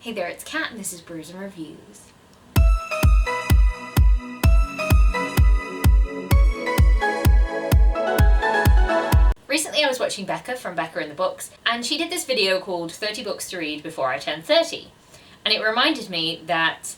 Hey there, it's Kat and this is Brews and Reviews. Recently I was watching Becca from Becca in the Books, and she did this video called 30 Books to Read Before I Turn 30. And it reminded me that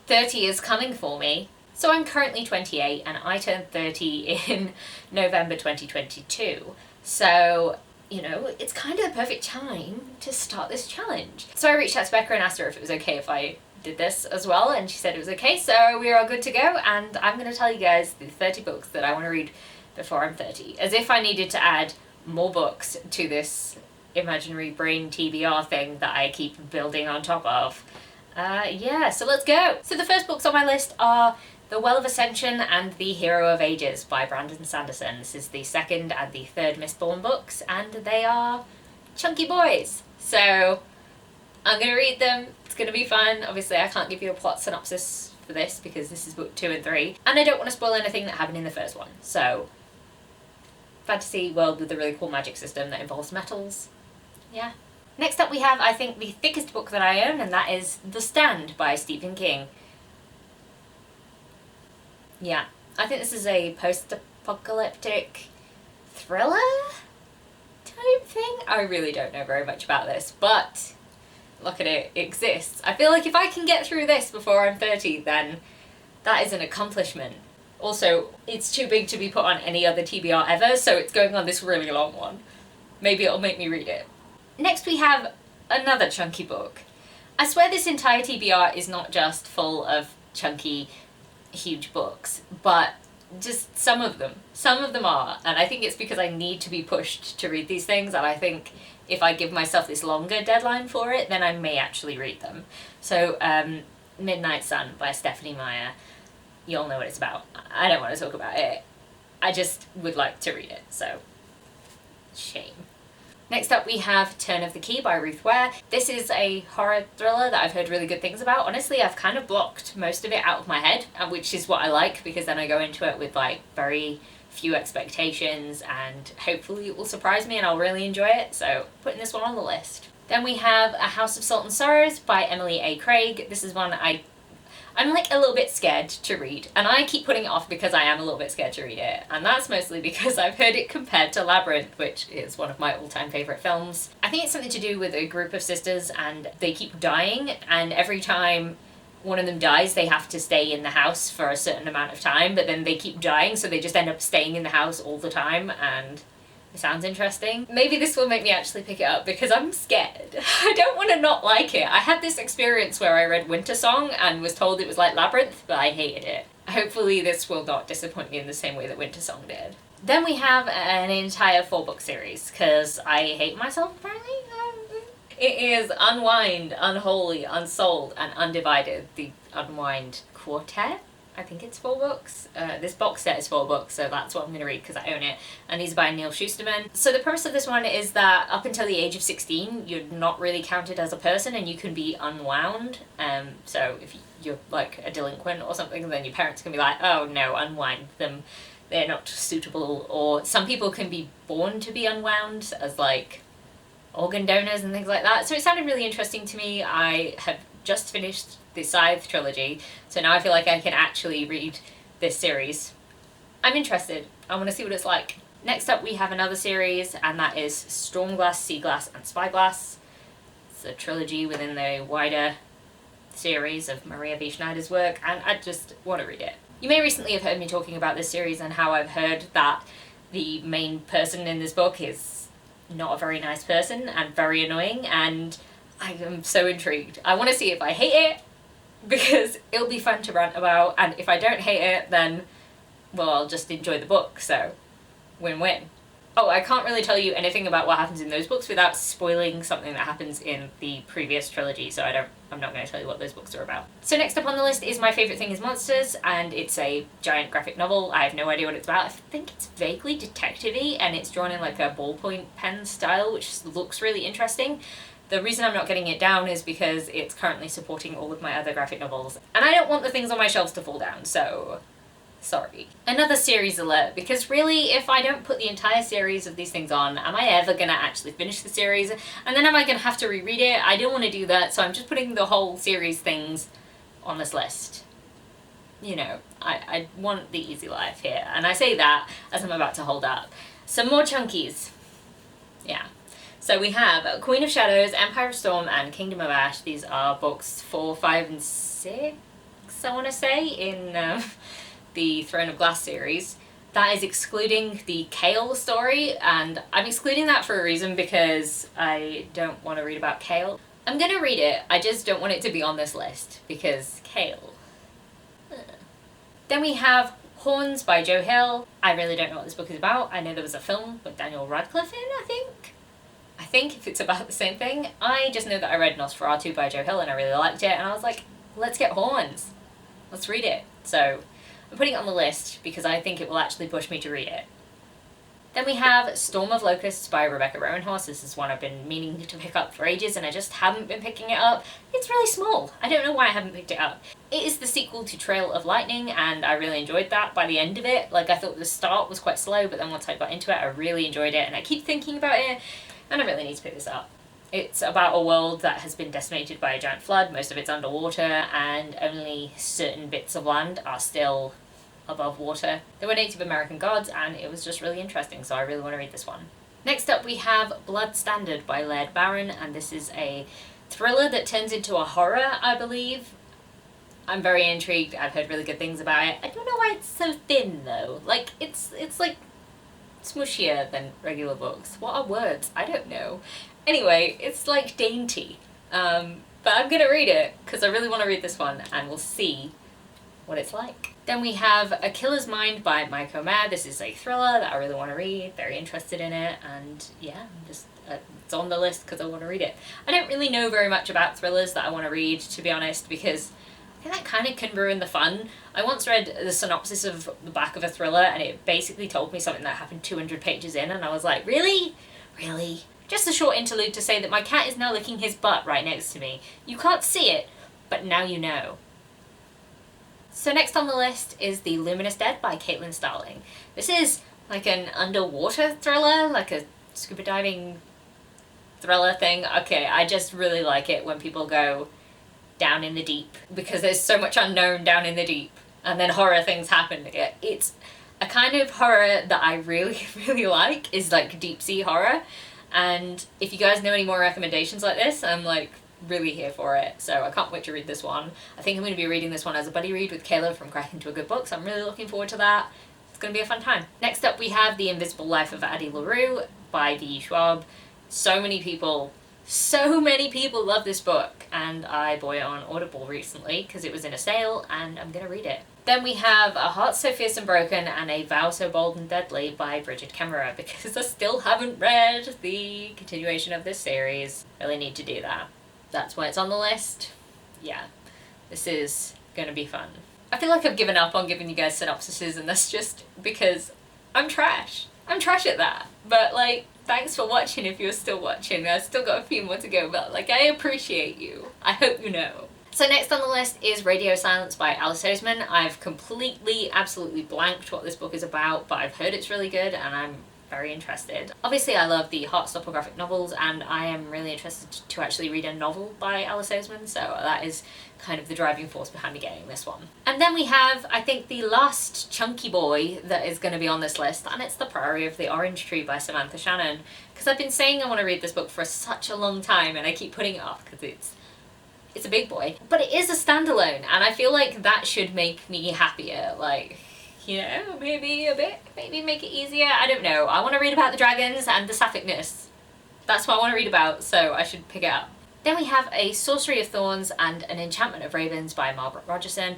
30 is coming for me. So I'm currently 28 and I turned 30 in November 2022. So, you know, it's kind of the perfect time to start this challenge. So I reached out to Becca and asked her if it was okay if I did this as well, and she said it was okay, so we're all good to go, and I'm going to tell you guys the 30 books that I want to read before I'm 30. As if I needed to add more books to this imaginary brain TBR thing that I keep building on top of. Yeah, so let's go! So the first books on my list are The Well of Ascension and The Hero of Ages by Brandon Sanderson. This is the second and the third Mistborn books, and they are chunky boys. So I'm going to read them. It's going to be fun. Obviously I can't give you a plot synopsis for this because this is book 2 and 3, and I don't want to spoil anything that happened in the first one. So, fantasy world with a really cool magic system that involves metals. Yeah. Next up we have, I think, the thickest book that I own, and that is The Stand by Stephen King. Yeah, I think this is a post-apocalyptic thriller type thing. I really don't know very much about this, but look at it, it exists. I feel like if I can get through this before I'm 30, then that is an accomplishment. Also, it's too big to be put on any other TBR ever, so it's going on this really long one. Maybe it'll make me read it. Next we have another chunky book. I swear this entire TBR is not just full of chunky, huge books, but just some of them. Some of them are, and I think it's because I need to be pushed to read these things, and I think if I give myself this longer deadline for it, then I may actually read them. So, Midnight Sun by Stephanie Meyer. You all know what it's about. I don't want to talk about it. I just would like to read it, so shame. Next up we have Turn of the Key by Ruth Ware. This is a horror thriller that I've heard really good things about. Honestly, I've kind of blocked most of it out of my head, which is what I like, because then I go into it with like very few expectations, and hopefully it will surprise me and I'll really enjoy it, so putting this one on the list. Then we have A House of Salt and Sorrows by Emily A. Craig. This is one I'm like a little bit scared to read, and I keep putting it off because I am a little bit scared to read it, and that's mostly because I've heard it compared to Labyrinth, which is one of my all-time favourite films. I think it's something to do with a group of sisters and they keep dying, and every time one of them dies they have to stay in the house for a certain amount of time, but then they keep dying so they just end up staying in the house all the time, and it sounds interesting. Maybe this will make me actually pick it up because I'm scared. I don't want to not like it. I had this experience where I read Winter Song and was told it was like Labyrinth, but I hated it. Hopefully this will not disappoint me in the same way that Winter Song did. Then we have an entire 4-book series, because I hate myself apparently. It is Unwind, Unholy, Unsouled, and Undivided, the Unwind Quartet. I think it's 4 books. This box set is 4 books, so that's what I'm going to read because I own it. And these are by Neil Shusterman. So the premise of this one is that up until the age of 16, you're not really counted as a person and you can be unwound. So if you're like a delinquent or something, then your parents can be like, oh no, unwind them. They're not suitable. Or some people can be born to be unwound as like organ donors and things like that. So it sounded really interesting to me. I have just finished the Scythe trilogy, so now I feel like I can actually read this series. I'm interested. I want to see what it's like. Next up we have another series, and that is Stormglass, Seaglass, and Spyglass. It's a trilogy within the wider series of Maria B. Schneider's work, and I just want to read it. You may recently have heard me talking about this series and how I've heard that the main person in this book is not a very nice person and very annoying, and I am so intrigued. I want to see if I hate it, because it'll be fun to rant about, and if I don't hate it, then, well, I'll just enjoy the book, so win-win. Oh, I can't really tell you anything about what happens in those books without spoiling something that happens in the previous trilogy, so I'm not going to tell you what those books are about. So next up on the list is My Favourite Thing is Monsters, and it's a giant graphic novel. I have no idea what it's about. I think it's vaguely detective-y, and it's drawn in like a ballpoint pen style, which looks really interesting. The reason I'm not getting it down is because it's currently supporting all of my other graphic novels, and I don't want the things on my shelves to fall down, so Sorry. Another series alert, because really, if I don't put the entire series of these things on, am I ever gonna actually finish the series? And then am I gonna have to reread it? I don't want to do that, so I'm just putting the whole series things on this list. You know, I want the easy life here, and I say that as I'm about to hold up some more chunkies. Yeah. So we have Queen of Shadows, Empire of Storm, and Kingdom of Ash. These are books 4, 5, and 6, I want to say, in the Throne of Glass series. That is excluding the Kale story, and I'm excluding that for a reason because I don't want to read about Kale. I'm gonna read it, I just don't want it to be on this list, because Kale. Then we have Horns by Joe Hill. I really don't know what this book is about. I know there was a film with Daniel Radcliffe in, I think if it's about the same thing. I just know that I read Nosferatu by Joe Hill and I really liked it, and I was like, let's get Horns. Let's read it. So I'm putting it on the list because I think it will actually push me to read it. Then we have Storm of Locusts by Rebecca Roanhorse. This is one I've been meaning to pick up for ages and I just haven't been picking it up. It's really small. I don't know why I haven't picked it up. It is the sequel to Trail of Lightning and I really enjoyed that by the end of it. Like, I thought the start was quite slow, but then once I got into it I really enjoyed it and I keep thinking about it and I really need to pick this up. It's about a world that has been decimated by a giant flood. Most of it's underwater and only certain bits of land are still above water. There were Native American gods and it was just really interesting, so I really want to read this one. Next up we have Blood Standard by Laird Barron, and this is a thriller that turns into a horror, I believe. I'm very intrigued. I've heard really good things about it. I don't know why it's so thin though. Like, it's like smushier than regular books. What are words? I don't know. Anyway, it's like dainty. But I'm gonna read it because I really want to read this one and we'll see what it's like. Then we have A Killer's Mind by Mike O'Mare. This is a thriller that I really want to read, very interested in it, and yeah, just it's on the list because I want to read it. I don't really know very much about thrillers that I want to read, to be honest, because I think that kind of can ruin the fun. I once read the synopsis of the back of a thriller and it basically told me something that happened 200 pages in and I was like, really? Really? Just a short interlude to say that my cat is now licking his butt right next to me. You can't see it, but now you know. So next on the list is The Luminous Dead by Caitlyn Starling. This is like an underwater thriller, like a scuba diving thriller thing. Okay, I just really like it when people go down in the deep because there's so much unknown down in the deep and then horror things happen. It's a kind of horror that I really, really like, is like deep sea horror. And if you guys know any more recommendations like this, I'm like really here for it, so I can't wait to read this one. I think I'm going to be reading this one as a buddy read with Kayla from Crack Into a Good Book, so I'm really looking forward to that. It's going to be a fun time. Next up we have The Invisible Life of Addie LaRue by V. Schwab. So many people love this book, and I bought it on Audible recently because it was in a sale, and I'm going to read it. Then we have A Heart So Fierce and Broken and A Vow So Bold and Deadly by Bridget Kemmerer, because I still haven't read the continuation of this series. Really need to do that. That's why it's on the list. Yeah, this is going to be fun. I feel like I've given up on giving you guys synopsises, and that's just because I'm trash. I'm trash at that. But like, thanks for watching if you're still watching. I've still got a few more to go, but like, I appreciate you. I hope you know. So next on the list is Radio Silence by Alice Oseman. I've completely, absolutely blanked what this book is about, but I've heard it's really good and I'm very interested. Obviously I love the Heartstopper graphic novels and I am really interested to actually read a novel by Alice Oseman, so that is kind of the driving force behind me getting this one. And then we have, I think, the last chunky boy that is going to be on this list, and it's The Priory of the Orange Tree by Samantha Shannon, because I've been saying I want to read this book for such a long time and I keep putting it off because it's a big boy, but it is a standalone and I feel like that should make me happier. Like, you know, maybe a bit, maybe make it easier, I don't know. I want to read about the dragons and the sapphic-ness. That's what I want to read about, so I should pick it up. Then we have A Sorcery of Thorns and An Enchantment of Ravens by Margaret Rogerson.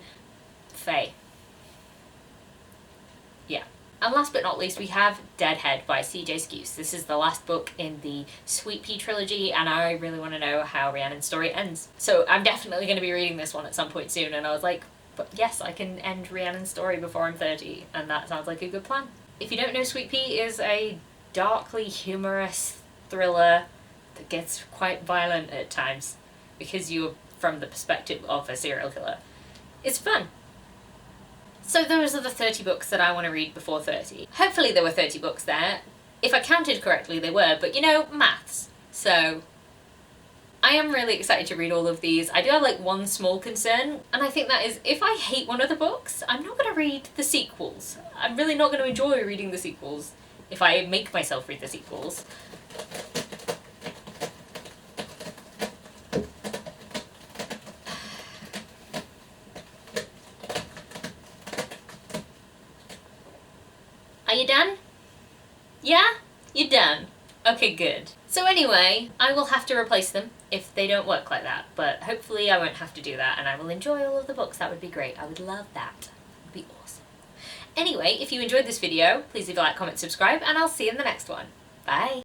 Faye. Yeah. And last but not least, we have Deadhead by Cj Skews. This is the last book in the Sweet Pea trilogy, and I really want to know how Rhiannon's story ends. So I'm definitely going to be reading this one at some point soon, and I was like, but yes, I can end Rhiannon's story before I'm 30, and that sounds like a good plan. If you don't know, Sweet Pea is a darkly humorous thriller that gets quite violent at times because you're from the perspective of a serial killer. It's fun. So those are the 30 books that I want to read before 30. Hopefully there were 30 books there. If I counted correctly, they were, but you know, maths. So I am really excited to read all of these. I do have like one small concern, and I think that is if I hate one of the books, I'm not going to read the sequels. I'm really not going to enjoy reading the sequels if I make myself read the sequels. Are you done? Yeah? You're done. Okay, good. So anyway, I will have to replace them if they don't work like that, but hopefully I won't have to do that and I will enjoy all of the books. That would be great. I would love that. It would be awesome. Anyway, if you enjoyed this video, please leave a like, comment, subscribe, and I'll see you in the next one. Bye!